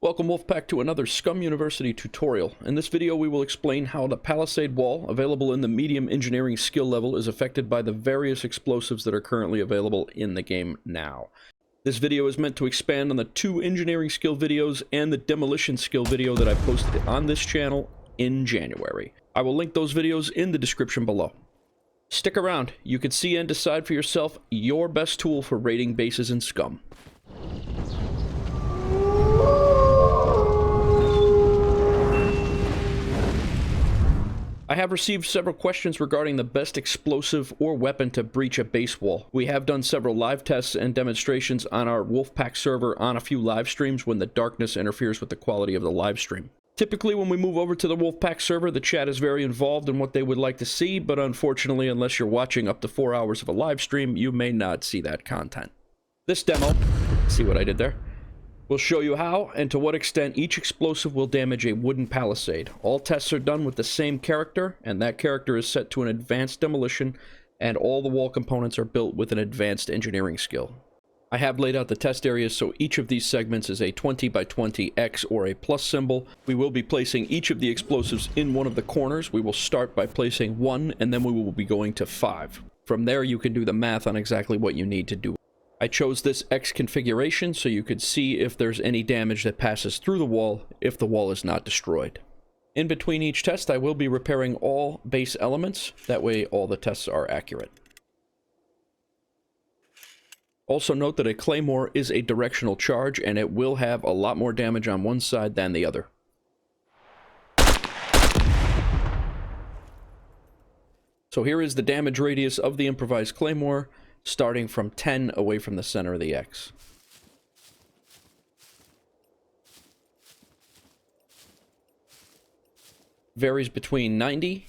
Welcome Wolfpack to another SCUM University tutorial. In this video we will explain how the Palisade wall, available in the medium engineering skill level, is affected by the various explosives that are currently available in the game now. This video is meant to expand on the two engineering skill videos and the demolition skill video that I posted on this channel in January. I will link those videos in the description below. Stick around, you can see and decide for yourself your best tool for raiding bases in SCUM. I have received several questions regarding the best explosive or weapon to breach a base wall. We have done several live tests and demonstrations on our Wolfpack server on a few live streams when the darkness interferes with the quality of the live stream. Typically when we move over to the Wolfpack server, the chat is very involved in what they would like to see, but unfortunately, unless you're watching up to 4 hours of a live stream, you may not see that content. This demo, see what I did there? We'll show you how and to what extent each explosive will damage a wooden palisade. All tests are done with the same character, and that character is set to an advanced demolition, and all the wall components are built with an advanced engineering skill. I have laid out the test areas so each of these segments is a 20 by 20 X or a plus symbol. We will be placing each of the explosives in one of the corners. We will start by placing 1, and then we will be going to 5. From there you can do the math on exactly what you need to do. I chose this X configuration so you could see if there's any damage that passes through the wall if the wall is not destroyed. In between each test, I will be repairing all base elements. That way all the tests are accurate. Also note that a Claymore is a directional charge and it will have a lot more damage on one side than the other. So here is the damage radius of the improvised Claymore, starting from 10 away from the center of the X. Varies between 90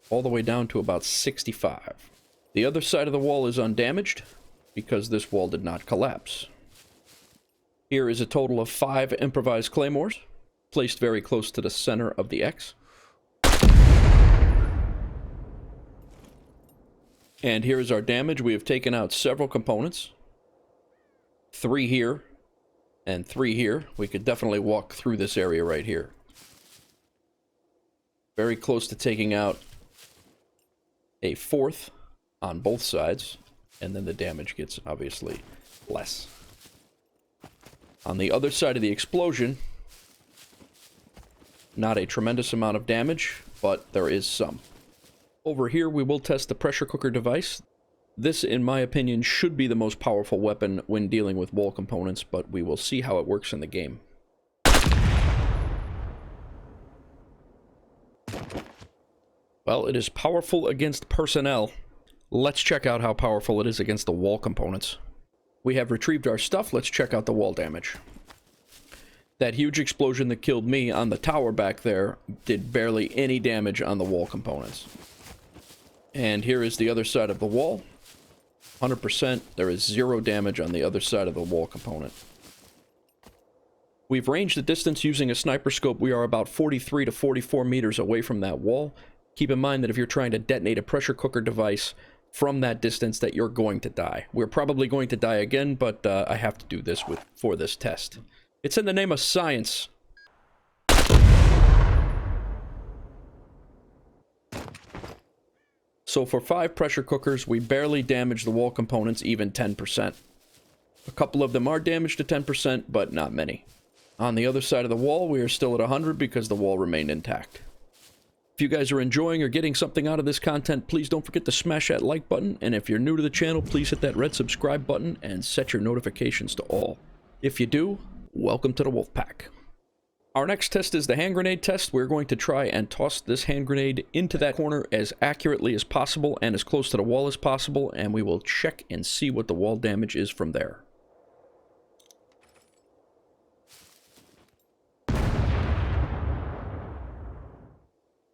all the way down to about 65. The other side of the wall is undamaged because this wall did not collapse. Here is a total of 5 improvised Claymores, placed very close to the center of the X. And here is our damage. We have taken out several components. 3 here, and 3 here. We could definitely walk through this area right here. Very close to taking out a 4th on both sides, and then the damage gets obviously less. On the other side of the explosion, not a tremendous amount of damage, but there is some. Over here, we will test the pressure cooker device. This, in my opinion, should be the most powerful weapon when dealing with wall components, but we will see how it works in the game. Well, it is powerful against personnel. Let's check out how powerful it is against the wall components. We have retrieved our stuff. Let's check out the wall damage. That huge explosion that killed me on the tower back there did barely any damage on the wall components. And here is the other side of the wall. 100%. There is 0 damage on the other side of the wall component. We've ranged the distance using a sniper scope. We are about 43 to 44 meters away from that wall. Keep in mind that if you're trying to detonate a pressure cooker device from that distance, that you're going to die. We're probably going to die again, but I have to do this for this test. It's in the name of science. So for 5 pressure cookers, we barely damage the wall components even 10%. A couple of them are damaged to 10%, but not many. On the other side of the wall, we are still at 100 because the wall remained intact. If you guys are enjoying or getting something out of this content, please don't forget to smash that like button, and if you're new to the channel, please hit that red subscribe button and set your notifications to all. If you do, welcome to the Wolfpack. Our next test is the hand grenade test. We're going to try and toss this hand grenade into that corner as accurately as possible and as close to the wall as possible, and we will check and see what the wall damage is from there.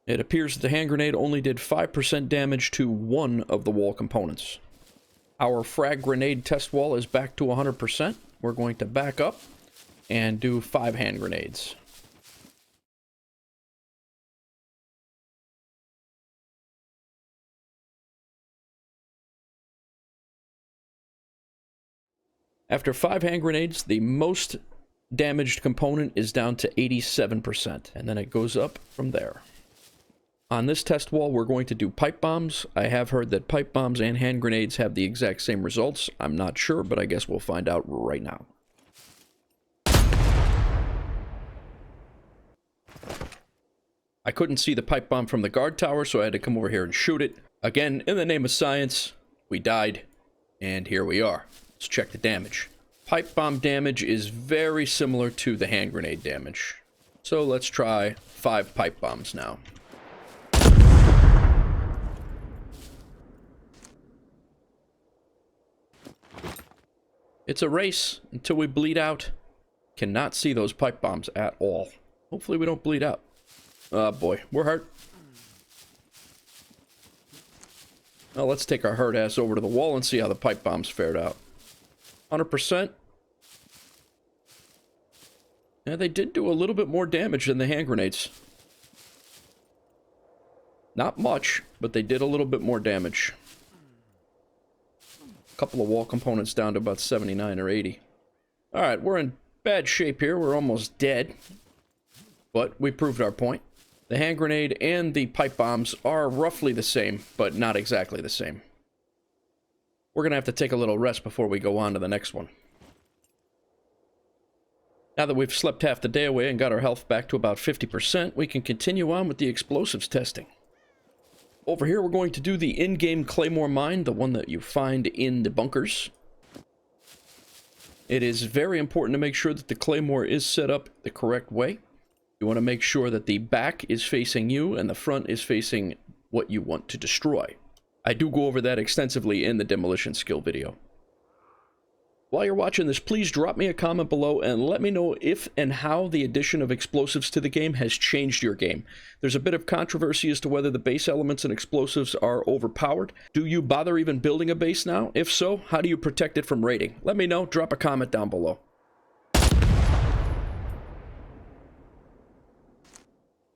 It appears that the hand grenade only did 5% damage to one of the wall components. Our frag grenade test wall is back to 100%. We're going to back up and do 5 hand grenades. After 5 hand grenades, the most damaged component is down to 87%, and then it goes up from there. On this test wall, we're going to do pipe bombs. I have heard that pipe bombs and hand grenades have the exact same results. I'm not sure, but I guess we'll find out right now. I couldn't see the pipe bomb from the guard tower, so I had to come over here and shoot it. Again, in the name of science, we died, and here we are. Let's check the damage. Pipe bomb damage is very similar to the hand grenade damage. So let's try 5 pipe bombs now. It's a race until we bleed out. Cannot see those pipe bombs at all. Hopefully we don't bleed out. Oh boy, we're hurt. Now let's take our hurt ass over to the wall and see how the pipe bombs fared out. 100%. Yeah, they did do a little bit more damage than the hand grenades. Not much, but they did a little bit more damage. A couple of wall components down to about 79 or 80. Alright, we're in bad shape here. We're almost dead. But we proved our point. The hand grenade and the pipe bombs are roughly the same, but not exactly the same. We're going to have to take a little rest before we go on to the next one. Now that we've slept half the day away and got our health back to about 50%, we can continue on with the explosives testing. Over here, we're going to do the in-game Claymore mine, the one that you find in the bunkers. It is very important to make sure that the Claymore is set up the correct way. You want to make sure that the back is facing you and the front is facing what you want to destroy. I do go over that extensively in the demolition skill video. While you're watching this, please drop me a comment below and let me know if and how the addition of explosives to the game has changed your game. There's a bit of controversy as to whether the base elements and explosives are overpowered. Do you bother even building a base now? If so, how do you protect it from raiding? Let me know. Drop a comment down below.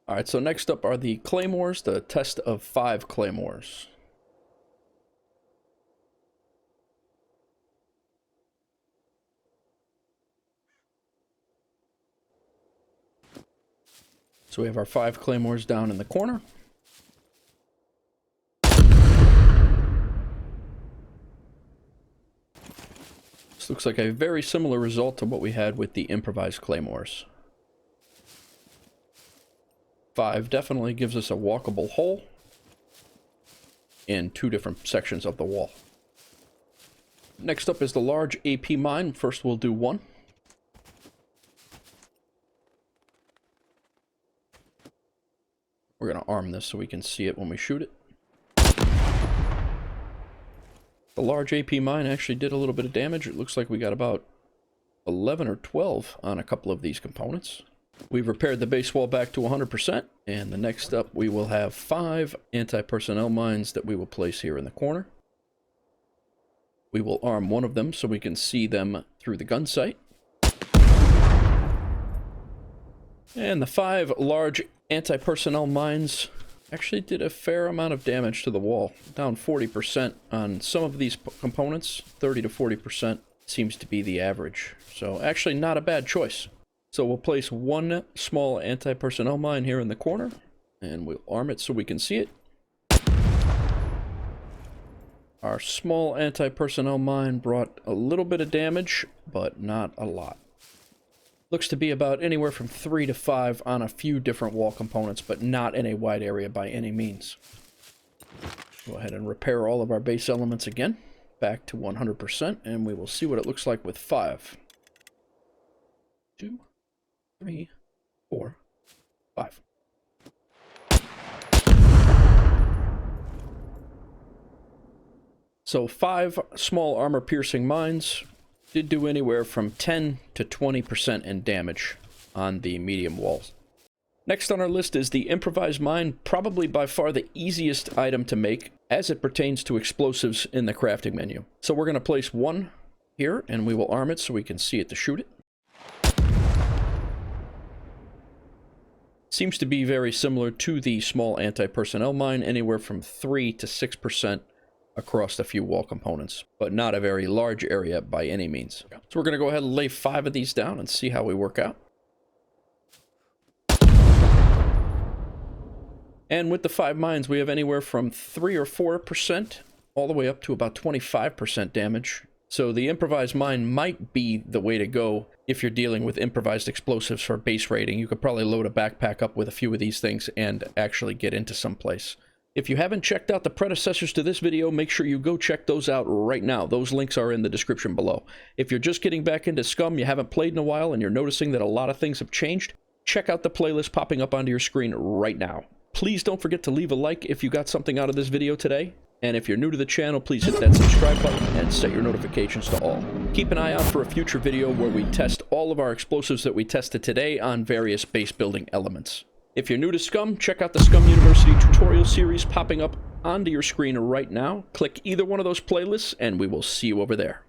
Alright, so next up are the Claymores, the test of 5 Claymores. So we have our 5 Claymores down in the corner. This looks like a very similar result to what we had with the improvised Claymores. 5 definitely gives us a walkable hole in 2 different sections of the wall. Next up is the large AP mine. First we'll do 1. We're going to arm this so we can see it when we shoot it. The large AP mine actually did a little bit of damage. It looks like we got about 11 or 12 on a couple of these components. We've repaired the base wall back to 100%, and the next up we will have 5 anti-personnel mines that we will place here in the corner. We will arm one of them so we can see them through the gun sight. And the 5 large anti-personnel mines actually did a fair amount of damage to the wall. Down 40% on some of these components. 30 to 40% seems to be the average. So actually not a bad choice. So we'll place 1 small anti-personnel mine here in the corner, and we'll arm it so we can see it. Our small anti-personnel mine brought a little bit of damage, but not a lot. Looks to be about anywhere from 3 to 5 on a few different wall components, but not in a wide area by any means. Go ahead and repair all of our base elements again, back to 100%, and we will see what it looks like with 5. 2, 3, 4, 5. So 5 small armor-piercing mines did do anywhere from 10 to 20% in damage on the medium walls. Next on our list is the Improvised Mind, probably by far the easiest item to make as it pertains to explosives in the crafting menu. So we're going to place 1 here, and we will arm it so we can see it to shoot it. Seems to be very similar to the small anti-personnel mine, anywhere from 3 to 6% across a few wall components, but not a very large area by any means. So we're going to go ahead and lay 5 of these down and see how we work out. And with the 5 mines, we have anywhere from 3 or 4% all the way up to about 25% damage. So the improvised mine might be the way to go if you're dealing with improvised explosives for base raiding. You could probably load a backpack up with a few of these things and actually get into some place. If you haven't checked out the predecessors to this video, make sure you go check those out right now. Those links are in the description below. If you're just getting back into SCUM, you haven't played in a while, and you're noticing that a lot of things have changed, check out the playlist popping up onto your screen right now. Please don't forget to leave a like if you got something out of this video today. And if you're new to the channel, please hit that subscribe button and set your notifications to all. Keep an eye out for a future video where we test all of our explosives that we tested today on various base building elements. If you're new to SCUM, check out the SCUM University tutorial series popping up onto your screen right now. Click either one of those playlists and we will see you over there.